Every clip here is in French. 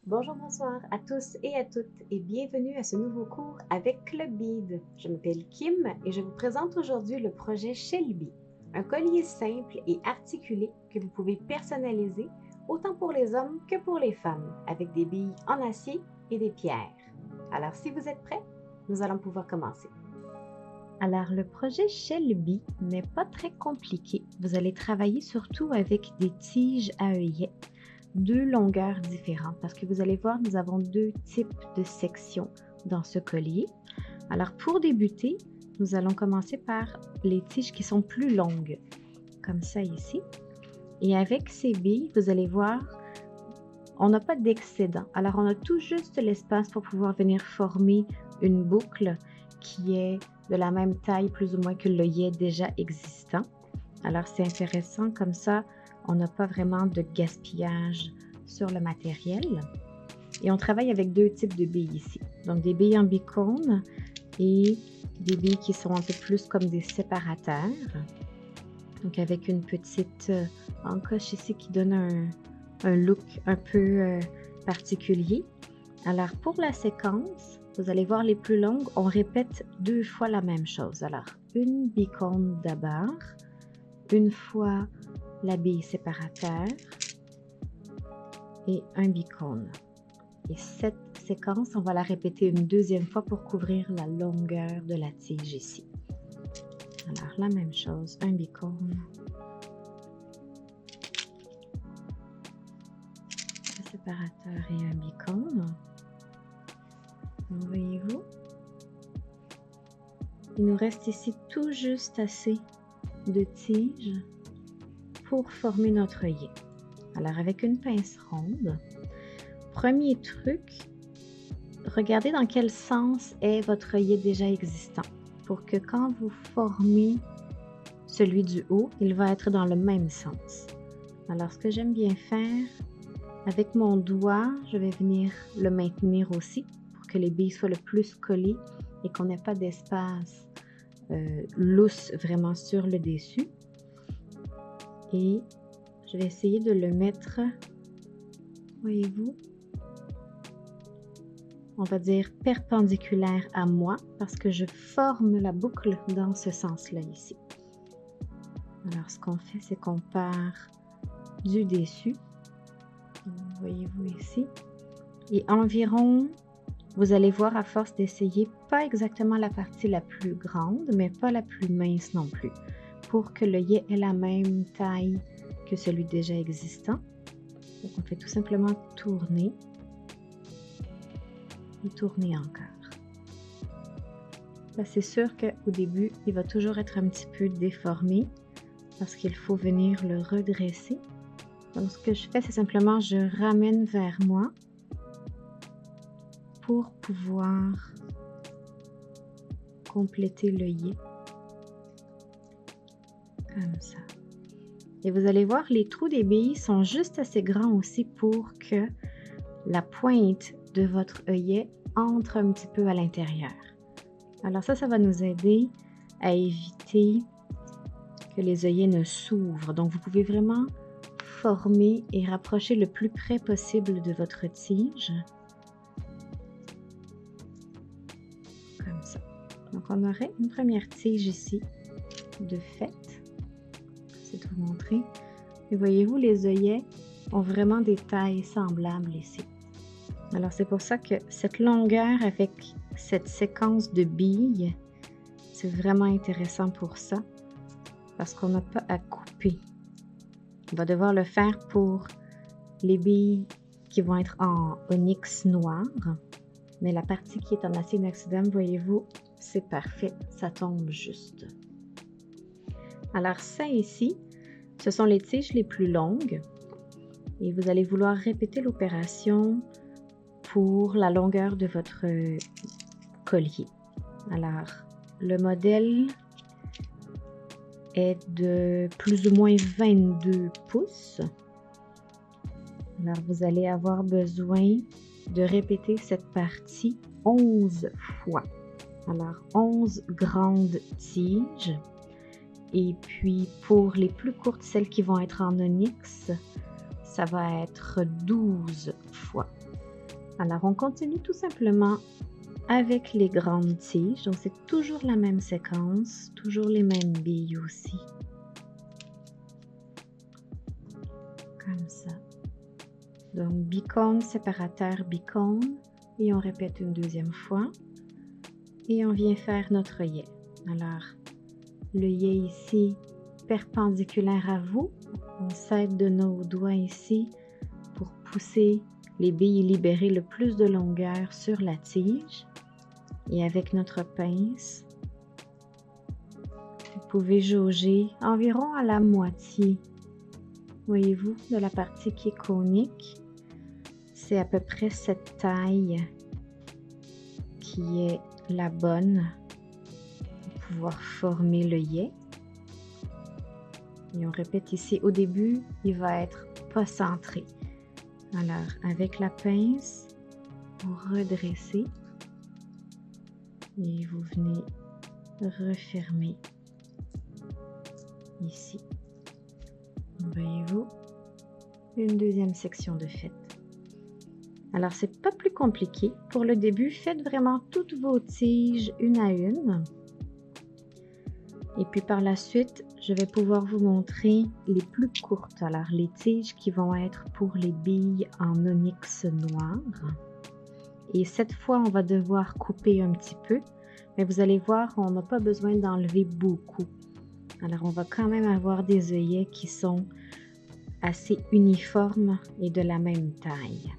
Bonjour, bonsoir à tous et à toutes et bienvenue à ce nouveau cours avec Club Bead. Je m'appelle Kim et je vous présente aujourd'hui le projet Shelby, un collier simple et articulé que vous pouvez personnaliser autant pour les hommes que pour les femmes avec des billes en acier et des pierres. Alors si vous êtes prêts, nous allons pouvoir commencer. Alors le projet Shelby n'est pas très compliqué. Vous allez travailler surtout avec des tiges à œillet. Deux longueurs différentes parce que vous allez voir, nous avons deux types de sections dans ce collier. Alors pour débuter, nous allons commencer par les tiges qui sont plus longues, comme ça ici. Et avec ces billes, vous allez voir, on n'a pas d'excédent. Alors on a tout juste l'espace pour pouvoir venir former une boucle qui est de la même taille plus ou moins que l'œillet déjà existant. Alors c'est intéressant comme ça. On n'a pas vraiment de gaspillage sur le matériel. Et on travaille avec deux types de billes ici. Donc des billes en bicône et des billes qui sont un peu plus comme des séparateurs. Donc avec une petite encoche ici qui donne un look un peu particulier. Alors pour la séquence, vous allez voir les plus longues, on répète deux fois la même chose. Alors une bicône d'abord, une fois la bille séparateur et un bicône. Et cette séquence, on va la répéter une deuxième fois pour couvrir la longueur de la tige ici. Alors la même chose, un bicône, un séparateur et un bicône. Voyez-vous? Il nous reste ici tout juste assez de tiges pour former notre œillet. Alors avec une pince ronde, premier truc, regardez dans quel sens est votre œillet déjà existant pour que quand vous formez celui du haut, il va être dans le même sens. Alors ce que j'aime bien faire, avec mon doigt, je vais venir le maintenir aussi pour que les billes soient le plus collées et qu'on n'ait pas d'espace lousse vraiment sur le dessus. Et je vais essayer de le mettre, voyez-vous, on va dire perpendiculaire à moi parce que je forme la boucle dans ce sens-là ici. Alors ce qu'on fait, c'est qu'on part du dessus, voyez-vous ici, et environ, vous allez voir à force d'essayer, pas exactement la partie la plus grande, mais pas la plus mince non plus, pour que l'œillet ait la même taille que celui déjà existant. Donc on fait tout simplement tourner et tourner encore. Là, c'est sûr qu'au début, il va toujours être un petit peu déformé parce qu'il faut venir le redresser. Donc ce que je fais, c'est simplement je ramène vers moi pour pouvoir compléter l'œillet comme ça. Et vous allez voir, les trous des billes sont juste assez grands aussi pour que la pointe de votre œillet entre un petit peu à l'intérieur. Alors ça va nous aider à éviter que les œillets ne s'ouvrent. Donc vous pouvez vraiment former et rapprocher le plus près possible de votre tige. Comme ça. Donc on aurait une première tige ici de fait. C'est de vous montrer. Et voyez-vous, les œillets ont vraiment des tailles semblables ici. Alors c'est pour ça que cette longueur avec cette séquence de billes, c'est vraiment intéressant pour ça, parce qu'on n'a pas à couper. On va devoir le faire pour les billes qui vont être en onyx noir, mais la partie qui est en acier inoxydable, voyez-vous, c'est parfait, ça tombe juste. Alors ça ici, ce sont les tiges les plus longues et vous allez vouloir répéter l'opération pour la longueur de votre collier. Alors, le modèle est de plus ou moins 22 pouces. Alors, vous allez avoir besoin de répéter cette partie 11 fois. Alors, 11 grandes tiges. Et puis, pour les plus courtes, celles qui vont être en onyx, ça va être 12 fois. Alors, on continue tout simplement avec les grandes tiges. Donc, c'est toujours la même séquence, toujours les mêmes billes aussi. Comme ça. Donc, bicône, séparateur, bicône. Et on répète une deuxième fois. Et on vient faire notre œillet. Alors, l'œillet ici, perpendiculaire à vous. On s'aide de nos doigts ici pour pousser les billes et libérer le plus de longueur sur la tige. Et avec notre pince, vous pouvez jauger environ à la moitié, voyez-vous, de la partie qui est conique. C'est à peu près cette taille qui est la bonne pour pouvoir former l'œillet. Et on répète ici, au début, il va être pas centré. Alors, avec la pince, vous redressez et vous venez refermer ici. Voyez-vous, une deuxième section de fête. Alors, c'est pas plus compliqué. Pour le début, faites vraiment toutes vos tiges une à une. Et puis par la suite, je vais pouvoir vous montrer les plus courtes. Alors, les tiges qui vont être pour les billes en onyx noir. Et cette fois, on va devoir couper un petit peu. Mais vous allez voir, on n'a pas besoin d'enlever beaucoup. Alors, on va quand même avoir des œillets qui sont assez uniformes et de la même taille.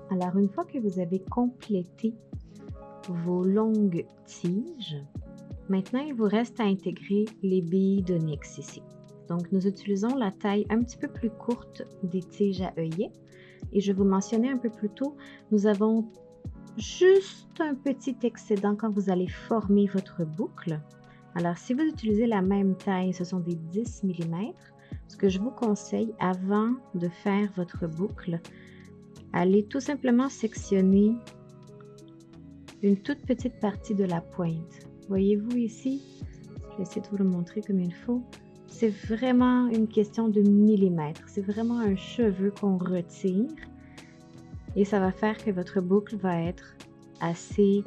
Alors, une fois que vous avez complété vos longues tiges, maintenant, il vous reste à intégrer les billes d'onyx ici. Donc, nous utilisons la taille un petit peu plus courte des tiges à œillet. Et je vous mentionnais un peu plus tôt, nous avons juste un petit excédent quand vous allez former votre boucle. Alors, si vous utilisez la même taille, ce sont des 10 mm, ce que je vous conseille avant de faire votre boucle, allez tout simplement sectionner une toute petite partie de la pointe. Voyez-vous ici? Je vais essayer de vous le montrer comme il faut. C'est vraiment une question de millimètres. C'est vraiment un cheveu qu'on retire. Et ça va faire que votre boucle va être assez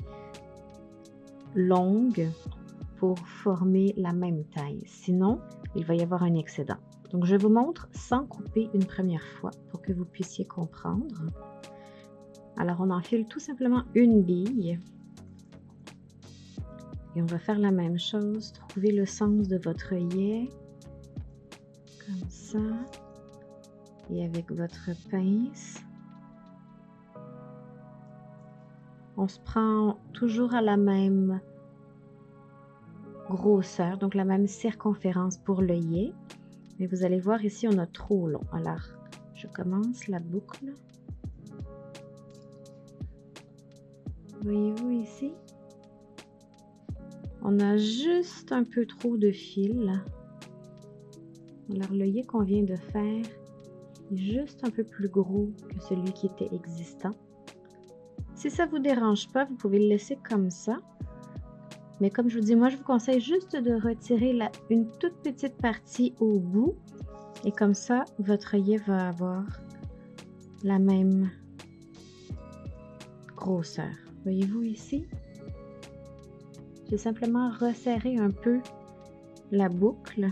longue pour former la même taille. Sinon, il va y avoir un excédent. Donc, je vous montre sans couper une première fois pour que vous puissiez comprendre. Alors, on enfile tout simplement une bille. Et on va faire la même chose. Trouvez le sens de votre œillet. Comme ça. Et avec votre pince. On se prend toujours à la même grosseur, donc la même circonférence pour l'œillet. Mais vous allez voir ici, on a trop long. Alors, je commence la boucle. Voyez-vous ici? On a juste un peu trop de fil. Alors, l'œillet qu'on vient de faire est juste un peu plus gros que celui qui était existant. Si ça ne vous dérange pas, vous pouvez le laisser comme ça. Mais comme je vous dis, moi, je vous conseille juste de retirer une toute petite partie au bout. Et comme ça, votre œillet va avoir la même grosseur. Voyez-vous ici? J'ai simplement resserré un peu la boucle.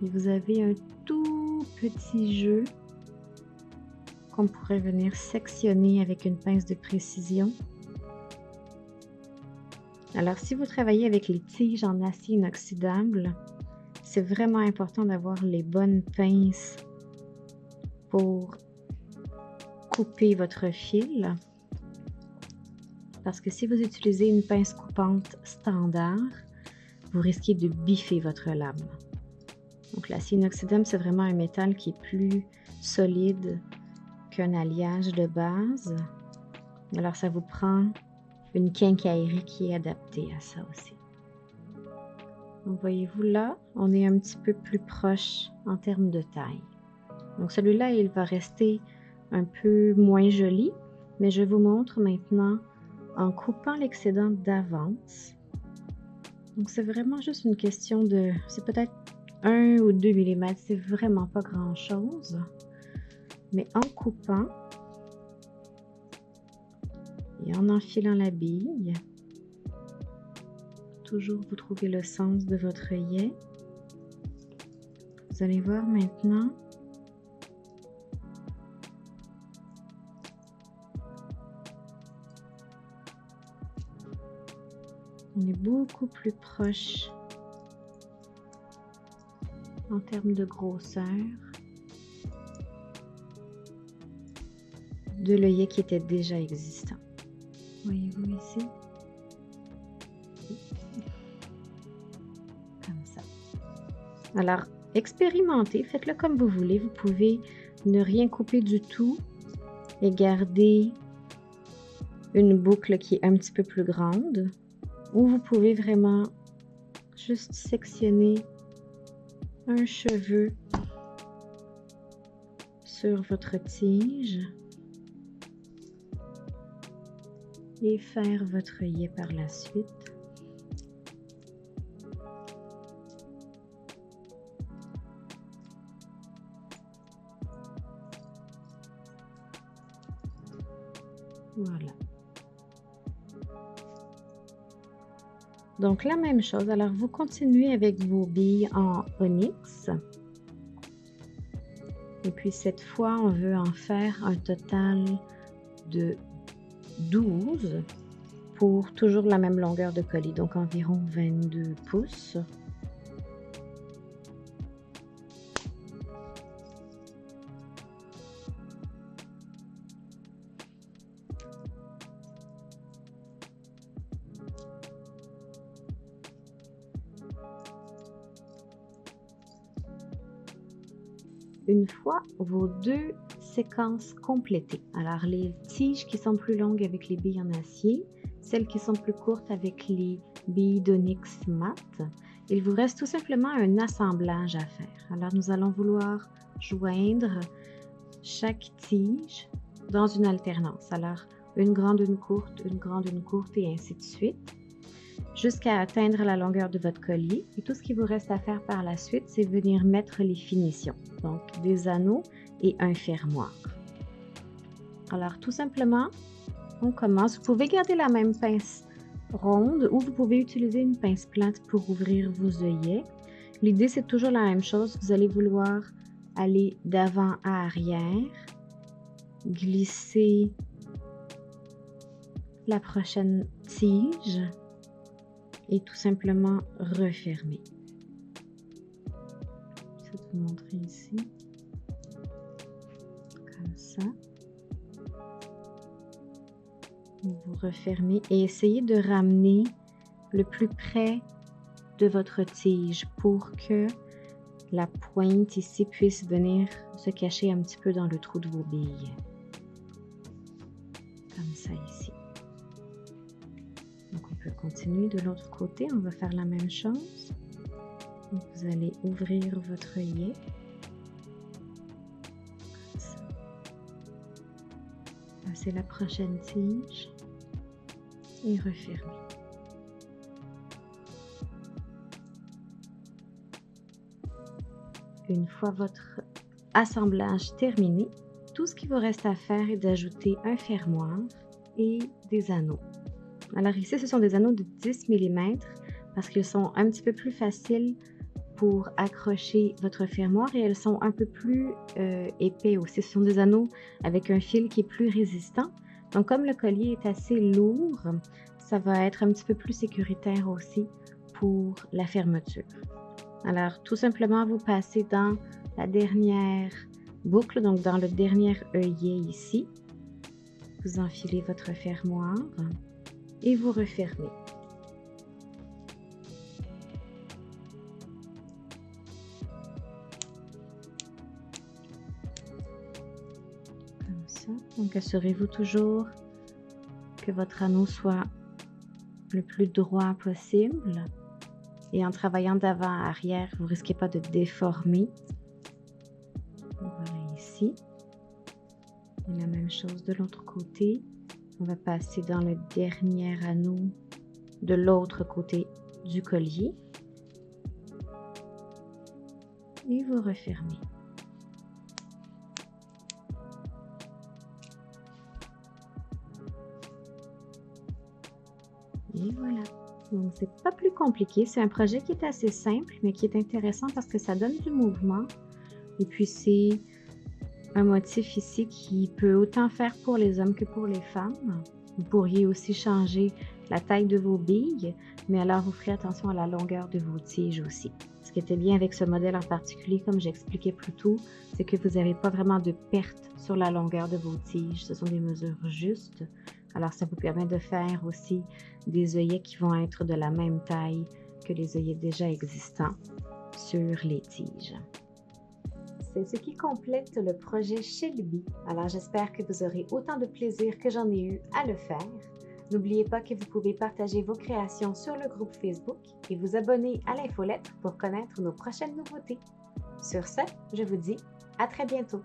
Et vous avez un tout petit jeu qu'on pourrait venir sectionner avec une pince de précision. Alors, si vous travaillez avec les tiges en acier inoxydable, c'est vraiment important d'avoir les bonnes pinces pour couper votre fil. Parce que si vous utilisez une pince coupante standard, vous risquez de biffer votre lame. Donc, l'acier inoxydable, c'est vraiment un métal qui est plus solide qu'un alliage de base. Alors, ça vous prend une quincaillerie qui est adaptée à ça aussi. Donc voyez-vous là, on est un petit peu plus proche en termes de taille. Donc celui-là, il va rester un peu moins joli, mais je vous montre maintenant en coupant l'excédent d'avance. Donc c'est vraiment juste une question de, c'est peut-être 1 ou 2 mm, c'est vraiment pas grand-chose. Mais en coupant et en enfilant la bille, toujours vous trouvez le sens de votre œillet. Vous allez voir maintenant on est beaucoup plus proche en termes de grosseur de l'œillet qui était déjà existant. Voyez-vous ici? Comme ça. Alors, expérimentez, faites-le comme vous voulez. Vous pouvez ne rien couper du tout et garder une boucle qui est un petit peu plus grande. Ou vous pouvez vraiment juste sectionner un cheveu sur votre tige et faire votre œillet par la suite. Voilà. Donc la même chose, alors vous continuez avec vos billes en onyx. Et puis cette fois, on veut en faire un total de 12 pour toujours la même longueur de colis, donc environ 22 pouces. Une fois vos deux séquences complétées, alors les tiges qui sont plus longues avec les billes en acier, celles qui sont plus courtes avec les billes d'onyx mat, il vous reste tout simplement un assemblage à faire. Alors nous allons vouloir joindre chaque tige dans une alternance. Alors une grande, une courte, une grande, une courte et ainsi de suite, jusqu'à atteindre la longueur de votre collier. Et tout ce qu'il vous reste à faire par la suite, c'est venir mettre les finitions, donc des anneaux et un fermoir. Alors tout simplement, on commence. Vous pouvez garder la même pince ronde ou vous pouvez utiliser une pince plate pour ouvrir vos œillets. L'idée, c'est toujours la même chose. Vous allez vouloir aller d'avant à arrière, glisser la prochaine tige et tout simplement refermer. Je vais vous montrer ici. Comme ça. Vous refermez et essayez de ramener le plus près de votre tige pour que la pointe ici puisse venir se cacher un petit peu dans le trou de vos billes. Comme ça ici. Donc on peut continuer de l'autre côté, on va faire la même chose. Donc, vous allez ouvrir votre œillet. Comme ça. Passer la prochaine tige et refermer. Une fois votre assemblage terminé, tout ce qu'il vous reste à faire est d'ajouter un fermoir et des anneaux. Alors ici, ce sont des anneaux de 10 mm parce qu'ils sont un petit peu plus faciles pour accrocher votre fermoir et elles sont un peu plus épais aussi. Ce sont des anneaux avec un fil qui est plus résistant. Donc comme le collier est assez lourd, ça va être un petit peu plus sécuritaire aussi pour la fermeture. Alors tout simplement, vous passez dans la dernière boucle, donc dans le dernier œillet ici. Vous enfilez votre fermoir et vous refermez. Comme ça. Donc assurez-vous toujours que votre anneau soit le plus droit possible. Et en travaillant d'avant à arrière, vous ne risquez pas de déformer. Voilà ici. Et la même chose de l'autre côté. On va passer dans le dernier anneau de l'autre côté du collier. Et vous refermez. Et voilà. Donc, c'est pas plus compliqué. C'est un projet qui est assez simple, mais qui est intéressant parce que ça donne du mouvement. Et puis, c'est un motif ici qui peut autant faire pour les hommes que pour les femmes. Vous pourriez aussi changer la taille de vos billes, mais alors vous ferez attention à la longueur de vos tiges aussi. Ce qui était bien avec ce modèle en particulier, comme j'expliquais plus tôt, c'est que vous n'avez pas vraiment de perte sur la longueur de vos tiges. Ce sont des mesures justes. Alors, ça vous permet de faire aussi des œillets qui vont être de la même taille que les œillets déjà existants sur les tiges. C'est ce qui complète le projet Shelby. Alors, j'espère que vous aurez autant de plaisir que j'en ai eu à le faire. N'oubliez pas que vous pouvez partager vos créations sur le groupe Facebook et vous abonner à l'infolettre pour connaître nos prochaines nouveautés. Sur ce, je vous dis à très bientôt.